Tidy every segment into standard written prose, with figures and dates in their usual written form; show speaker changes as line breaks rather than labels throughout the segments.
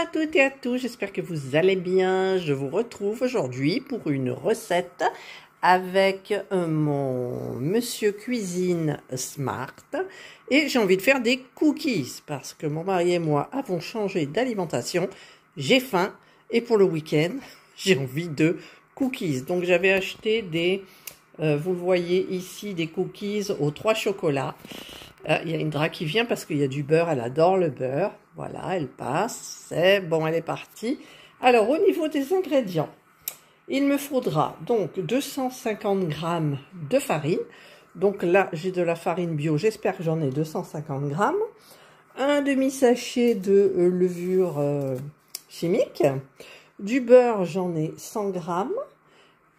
à toutes et à tous, j'espère que vous allez bien. Je vous retrouve aujourd'hui pour une recette avec mon Monsieur Cuisine Smart. Et j'ai envie de faire des cookies parce que mon mari et moi avons changé d'alimentation. J'ai faim et pour le week-end, j'ai envie de cookies. Donc j'avais acheté des, vous le voyez ici, des cookies aux 3 chocolats. Il y a Indra qui vient parce qu'il y a du beurre, elle adore le beurre. Voilà, elle passe, c'est bon, elle est partie. Alors, au niveau des ingrédients, il me faudra donc 250 g de farine. Donc là, j'ai de la farine bio, j'espère que j'en ai 250 g. Un demi-sachet de levure chimique. Du beurre, j'en ai 100 g.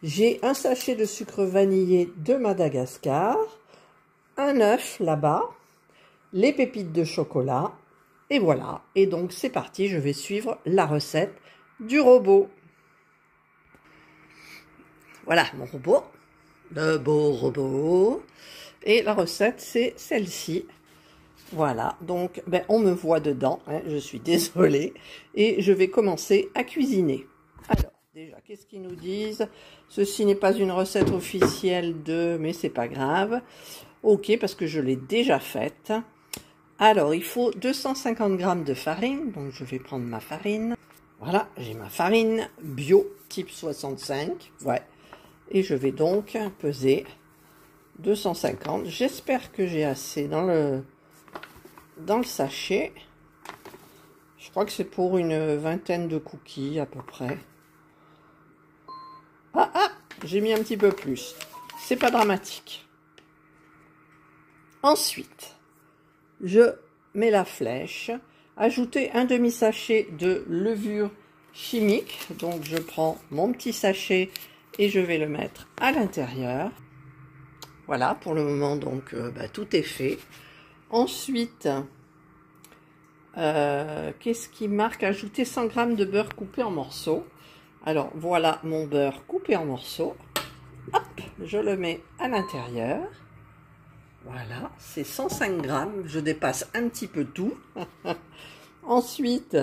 J'ai un sachet de sucre vanillé de Madagascar. Un œuf là-bas. Les pépites de chocolat. Et voilà, et donc c'est parti, je vais suivre la recette du robot. Voilà mon robot, le beau robot. Et la recette, c'est celle-ci. Voilà, donc on me voit dedans, hein, je suis désolée. Et je vais commencer à cuisiner. Alors, déjà, qu'est-ce qu'ils nous disent? Ceci n'est pas une recette officielle de... mais c'est pas grave. Ok, parce que je l'ai déjà faite. Alors, il faut 250 g de farine, donc je vais prendre ma farine. Voilà, j'ai ma farine bio type 65, ouais. Et je vais donc peser 250. J'espère que j'ai assez dans le sachet. Je crois que c'est pour une vingtaine de cookies à peu près. Ah, j'ai mis un petit peu plus. C'est pas dramatique. Ensuite... je mets la flèche, ajouter un demi-sachet de levure chimique. Donc je prends mon petit sachet et je vais le mettre à l'intérieur. Voilà, pour le moment, donc tout est fait. Ensuite, qu'est-ce qui marque? Ajouter 100 g de beurre coupé en morceaux. Alors voilà mon beurre coupé en morceaux. Hop, je le mets à l'intérieur. Voilà, c'est 105 g, je dépasse un petit peu tout. Ensuite,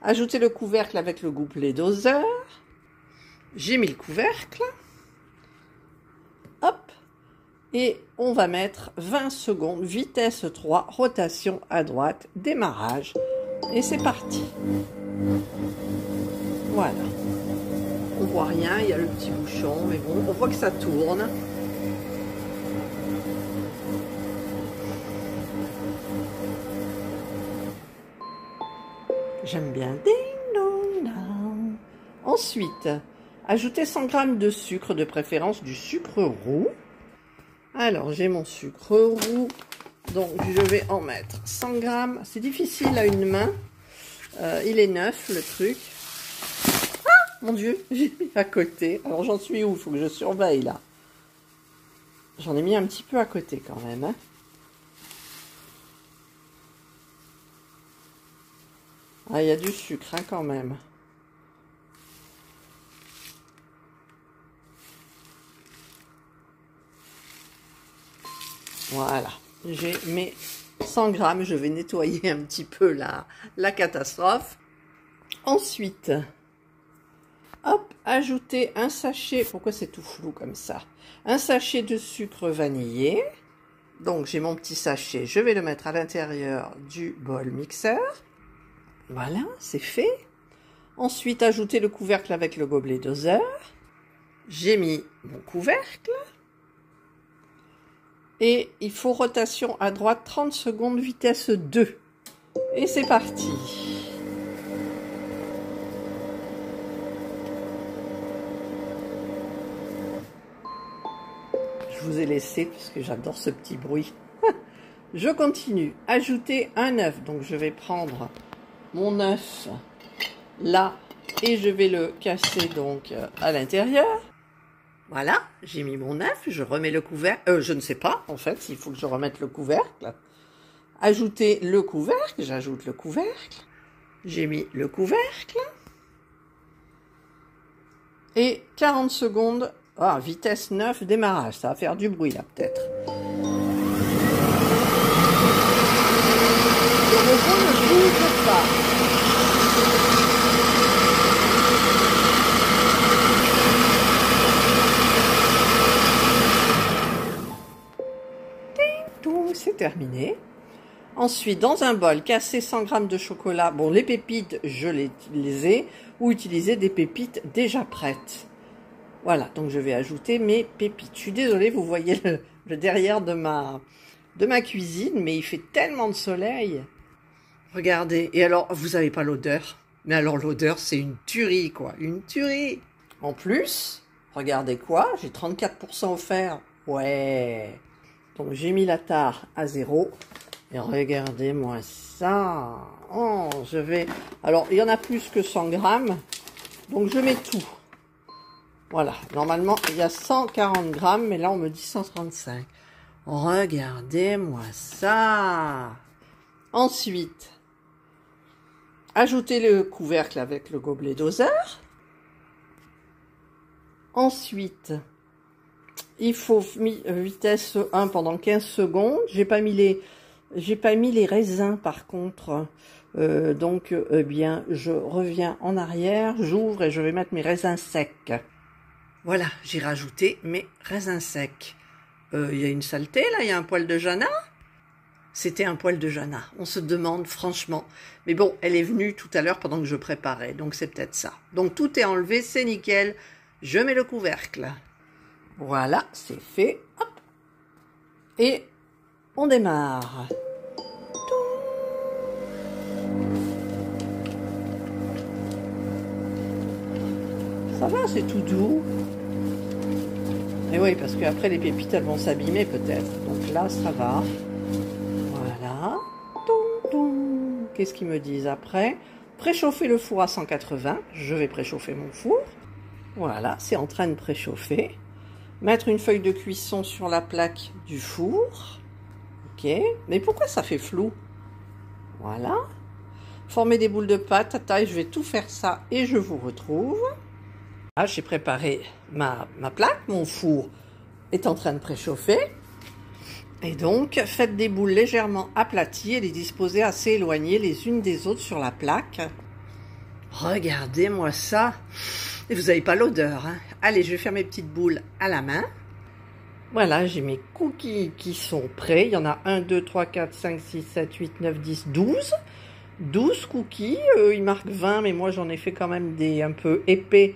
ajouter le couvercle avec le gobelet doseur. J'ai mis le couvercle. Hop, et on va mettre 20 secondes, vitesse 3, rotation à droite, démarrage. Et c'est parti. Voilà. On voit rien, il y a le petit bouchon, mais bon, on voit que ça tourne. J'aime bien. Ding dong dong. Ensuite, ajouter 100 g de sucre, de préférence du sucre roux. Alors, j'ai mon sucre roux. Donc, je vais en mettre 100 g. C'est difficile à une main. Il est neuf, le truc. Ah, mon Dieu, j'ai mis à côté. Alors, j'en suis où? Il faut que je surveille, là. J'en ai mis un petit peu à côté, quand même, hein. Ah, il y a du sucre, hein, quand même. Voilà, j'ai mes 100 g. Je vais nettoyer un petit peu la catastrophe. Ensuite, hop, ajouter un sachet. Pourquoi c'est tout flou comme ça? Un sachet de sucre vanillé. Donc, j'ai mon petit sachet. Je vais le mettre à l'intérieur du bol mixeur. Voilà, c'est fait. Ensuite, ajouter le couvercle avec le gobelet doseur. J'ai mis mon couvercle. Et il faut rotation à droite, 30 secondes, vitesse 2. Et c'est parti. Je vous ai laissé parce que j'adore ce petit bruit. Je continue. Ajouter un œuf. Donc, je vais prendre... mon œuf là et je vais le casser donc à l'intérieur. Voilà, j'ai mis mon œuf, je remets le couvercle, je ne sais pas en fait s'il faut que je remette le couvercle. Ajouter le couvercle, j'ajoute le couvercle, j'ai mis le couvercle et 40 secondes, vitesse 9, démarrage, ça va faire du bruit là peut-être. Le robot ne bouge pas. Donc c'est terminé. Ensuite, dans un bol, casser 100 g de chocolat. Bon, les pépites, je les ai, ou utiliser des pépites déjà prêtes. Voilà, donc je vais ajouter mes pépites. Je suis désolée, vous voyez le derrière de ma cuisine, mais il fait tellement de soleil. Regardez, et alors, vous n'avez pas l'odeur. Mais alors l'odeur, c'est une tuerie, quoi, une tuerie. En plus, regardez quoi, j'ai 34% offert. Ouais. Donc j'ai mis la tare à 0. Et regardez-moi ça. Oh, je vais... Alors, il y en a plus que 100 grammes. Donc je mets tout. Voilà, normalement, il y a 140 grammes, mais là, on me dit 135. Regardez-moi ça. Ensuite, ajoutez le couvercle avec le gobelet doseur. Ensuite, il faut vitesse 1 pendant 15 secondes. J'ai pas mis les raisins par contre. Donc, eh bien, je reviens en arrière, j'ouvre et je vais mettre mes raisins secs. Voilà, j'ai rajouté mes raisins secs. Il y a une saleté là, il y a un poil de Jana. C'était un poil de Jana, on se demande franchement. Mais bon, elle est venue tout à l'heure pendant que je préparais, donc c'est peut-être ça. Donc tout est enlevé, c'est nickel. Je mets le couvercle. Voilà, c'est fait. Hop. Et on démarre. Ça va, c'est tout doux. Et oui, parce qu'après les pépites, elles vont s'abîmer peut-être. Donc là, ça va. Voilà. Qu'est-ce qu'ils me disent après? Préchauffer le four à 180. Je vais préchauffer mon four. Voilà, c'est en train de préchauffer. Mettre une feuille de cuisson sur la plaque du four. Ok. Mais pourquoi ça fait flou? Voilà. Former des boules de pâte à taille. Je vais tout faire ça et je vous retrouve. Ah, j'ai préparé ma plaque, mon four est en train de préchauffer. Et donc, faites des boules légèrement aplaties et les disposez assez éloignées les unes des autres sur la plaque. Regardez-moi ça. Et vous n'avez pas l'odeur, hein. Allez, je vais faire mes petites boules à la main. Voilà, j'ai mes cookies qui sont prêts. Il y en a 1, 2, 3, 4, 5, 6, 7, 8, 9, 10, 12. 12 cookies. Ils marquent 20, mais moi j'en ai fait quand même des un peu épais.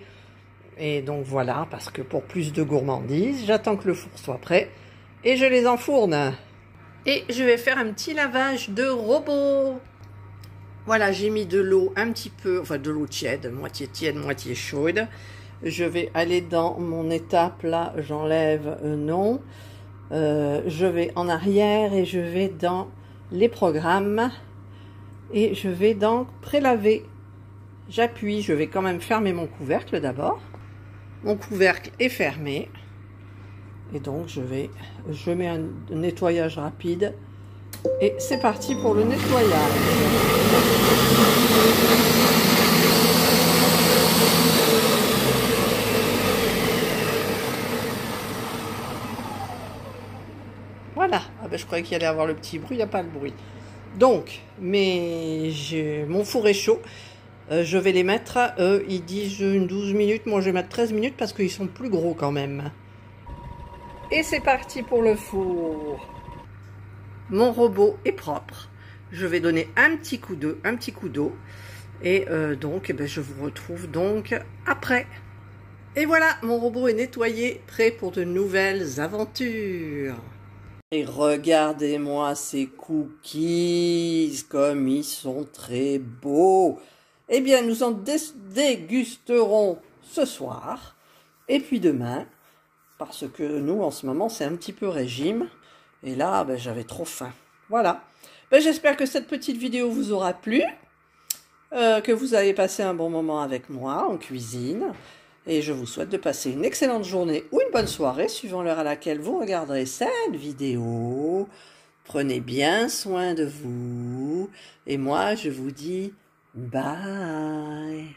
Et donc voilà, parce que pour plus de gourmandise, j'attends que le four soit prêt et je les enfourne. Et je vais faire un petit lavage de robot. Voilà, j'ai mis de l'eau un petit peu, enfin de l'eau tiède, moitié chaude. Je vais aller dans mon étape là, j'enlève non. Je vais en arrière et je vais dans les programmes. Et je vais dans prélaver. J'appuie, je vais quand même fermer mon couvercle d'abord. Mon couvercle est fermé. Et donc je mets un nettoyage rapide. Et c'est parti pour le nettoyage. Voilà. Ah ben, je croyais qu'il allait avoir le petit bruit, il n'y a pas le bruit. Donc, mon four est chaud. Je vais les mettre, ils disent une 12 minutes, moi je vais mettre 13 minutes parce qu'ils sont plus gros quand même. Et c'est parti pour le four. Mon robot est propre. Je vais donner un petit coup d'eau. Et donc, je vous retrouve donc après. Et voilà, mon robot est nettoyé, prêt pour de nouvelles aventures. Et regardez-moi ces cookies, comme ils sont très beaux. Eh bien, nous en dégusterons ce soir. Et puis demain, parce que nous, en ce moment, c'est un petit peu régime. Et là, j'avais trop faim. Voilà. J'espère que cette petite vidéo vous aura plu. Que vous avez passé un bon moment avec moi en cuisine. Et je vous souhaite de passer une excellente journée ou une bonne soirée, suivant l'heure à laquelle vous regarderez cette vidéo. Prenez bien soin de vous. Et moi, je vous dis bye.